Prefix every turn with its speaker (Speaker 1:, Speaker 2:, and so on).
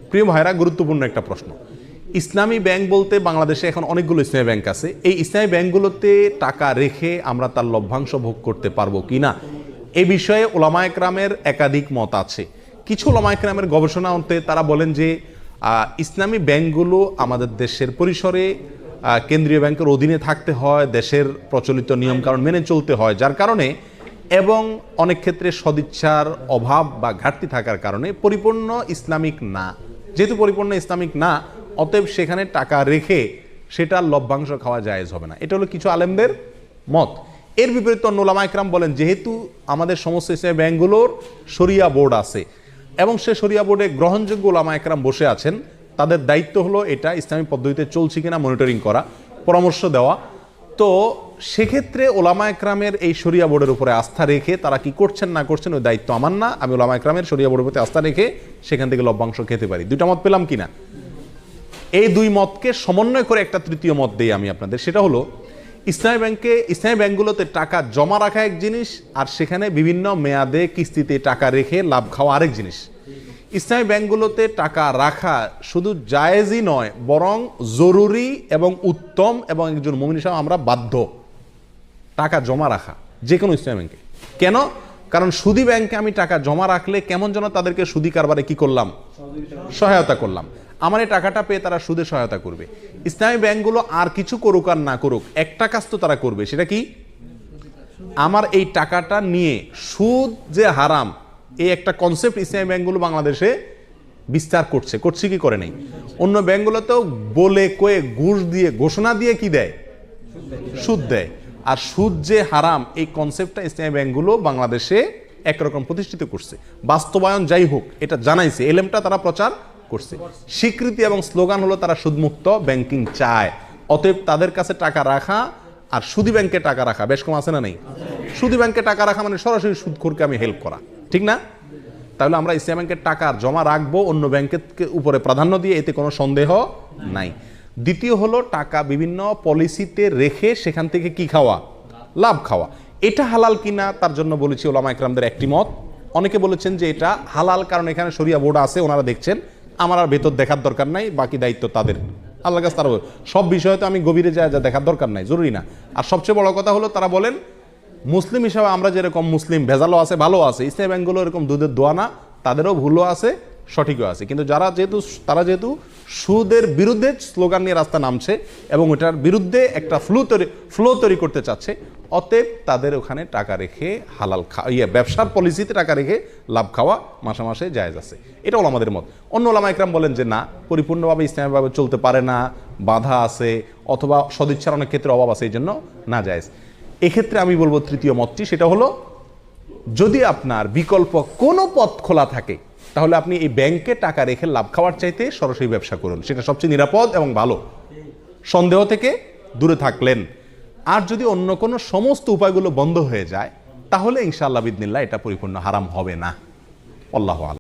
Speaker 1: প্রিয় ভাইরা, গুরুত্বপূর্ণ একটা প্রশ্ন। ইসলামী ব্যাংক বলতে বাংলাদেশে এখন অনেকগুলো ইসলামী ব্যাংক আছে। এই ইসলামী ব্যাংকগুলোতে টাকা রেখে আমরা তার লভ্যাংশ ভোগ করতে পারবো কিনা, এ বিষয়ে ওলামায়ে কেরামের একাধিক মত আছে। কিছু ওলামায়ে কেরামের গবেষণা অন্তে তারা বলেন যে ইসলামী ব্যাংকগুলো আমাদের দেশের পরিসরে কেন্দ্রীয় ব্যাংকের অধীনে থাকতে হয়, দেশের প্রচলিত নিয়মকানুন মেনে চলতে হয়, যার কারণে এবং অনেক ক্ষেত্রে সদিচ্ছার অভাব বা ঘাটতি থাকার কারণে পরিপূর্ণ ইসলামিক না। যেহেতু পরিপূর্ণ ইসলামিক না, অতএব সেখানে টাকা রেখে সেটার লভ্যাংশ খাওয়া জায়েজ হবে না। এটা হলো কিছু আলেমদের মত। এর বিপরীতে অন্য ওলামায়ে কেরাম বলেন, যেহেতু আমাদের সমস্ত ইসলামী ব্যাংকগুলোর শরিয়া বোর্ড আছে এবং সে শরিয়া বোর্ডে গ্রহণযোগ্য ওলামায়ে কেরাম বসে আছেন, তাদের দায়িত্ব হলো এটা ইসলামী পদ্ধতিতে চলছে কিনা মনিটরিং করা, পরামর্শ দেওয়া। তো সেক্ষেত্রে ওলামায়ে কেরামের এই শরিয়া বোর্ডের উপরে আস্থা রেখে তারা কি করছেন না করছেন ওই দায়িত্ব আমার না। আমি ওলামায়ে কেরামের শরিয়া বোর্ডের প্রতি আস্থা রেখে সেখান থেকে লভ্যাংশ খেতে পারি। দুইটা মত পেলাম কিনা? এই দুই মতকে সমন্বয় করে একটা তৃতীয় মত দিই আমি আপনাদের। সেটা হলো ইসলামী ব্যাংকগুলোতে টাকা জমা রাখা এক জিনিস, আর সেখানে বিভিন্ন মেয়াদে কিস্তিতে টাকা রেখে লাভ খাওয়া আরেক জিনিস। ইসলামী ব্যাংকগুলোতে টাকা রাখা শুধু জায়েজই নয়, বরং জরুরি এবং উত্তম, এবং একজন মুমিন হিসেবে আমরা বাধ্য টাকা জমা রাখা যে কোনো ইসলামী ব্যাংকে। কেন? কারণ সুদী ব্যাংকে আমি টাকা জমা রাখলে কেমন যেন তাদেরকে সুদী কারবারে কি করলাম, সহায়তা করলাম। আমার এই টাকাটা পেয়ে তারা সুদে সহায়তা করবে। ইসলামী ব্যাংকগুলো আর কিছু করুক আর না করুক, একটা কাজ তো তারা করবে, সেটা কি? আমার এই টাকাটা নিয়ে সুদ যে হারাম, এই একটা কনসেপ্ট ইসলামী ব্যাংকগুলো বাংলাদেশে বিস্তার করছে কি করে নেই? অন্য ব্যাংকগুলোতেও বলে কয়ে ঘুষ দিয়ে ঘোষণা দিয়ে কি দেয়, সুদ দেয়। আর সুদ যে হারাম, এই কনসেপ্টটা ইসলামী ব্যাংকগুলো বাংলাদেশে একরকম প্রতিষ্ঠিত করছে। বাস্তবায়ন যাই হোক, এটা জানাইছে, এলেমটা তারা প্রচার করছে। স্বীকৃতি এবং স্লোগান হলো তারা সুদমুক্ত ব্যাংকিং চায়। অতএব তাদের কাছে টাকা রাখা আর সুদী ব্যাংকে টাকা রাখা বেশ কম আছে না নেই? সুদী ব্যাংকে টাকা রাখা মানে সরাসরি সুদখোরকে আমি হেল্প করা, ঠিক না? তাহলে আমরা ইসলামী ব্যাংকের টাকা জমা রাখবো অন্য ব্যাংকের উপরে প্রাধান্য দিয়ে, এতে কোনো সন্দেহ নাই। দ্বিতীয় হলো টাকা বিভিন্ন পলিসিতে রেখে সেখান থেকে কি খাওয়া, লাভ খাওয়া। এটা হালাল কিনা তার জন্য বলেছি ওলামায়ে কেরামদের একটি মত। অনেকে বলেছেন যে এটা হালাল, কারণ এখানে শরিয়া বোর্ড আছে, ওনারা দেখছেন, আমার আর ভেতর দেখার দরকার নাই, বাকি দায়িত্ব তাদের, আল্লাহর কাছে তারা সব বিষয়ে তো আমি গভীরে যা দেখার দরকার নাই, জরুরি না। আর সবচেয়ে বড় কথা হলো তারা বলেন মুসলিম হিসাবে আমরা যেরকম মুসলিম, ভেজালও আছে ভালো আছে, ইসলামী ব্যাংকগুলো এরকম দুধের দোয়া না, তাদেরও ভুলও আছে সঠিকও আছে। কিন্তু তারা যেহেতু সুদের বিরুদ্ধে স্লোগান নিয়ে রাস্তা নামছে এবং ওটার বিরুদ্ধে একটা ফ্লো তৈরি করতে চাচ্ছে, অতএব তাদের ওখানে টাকা রেখে হালাল ব্যবসার পলিসিতে টাকা রেখে লাভ খাওয়া মাসে মাসে জায়েজ আছে। এটা হলো আমাদের মত। অন্য ওলামায়ে কেরাম বলেন যে না, পরিপূর্ণভাবে ইসলামীভাবে চলতে পারে না, বাধা আছে, অথবা সদিচ্ছার অনেক ক্ষেত্রে অভাব আছে, এই জন্য না জায়েজ। এক্ষেত্রে আমি বলবো তৃতীয় মতটি, সেটা হলো যদি আপনার বিকল্প কোনো পথ খোলা থাকে, তাহলে আপনি এই ব্যাংকে টাকা রেখে লাভ খাওয়ার চাইতে সরাসরি ব্যবসা করুন, সেটা সবচেয়ে নিরাপদ এবং ভালো, সন্দেহ থেকে দূরে থাকলেন। আর যদি অন্য কোনো সমস্ত উপায়গুলো বন্ধ হয়ে যায়, তাহলে ইনশাআল্লাহ বিদিনিল্লাহ এটা পরিপূর্ণ হারাম হবে না। আল্লাহু আ'লাম।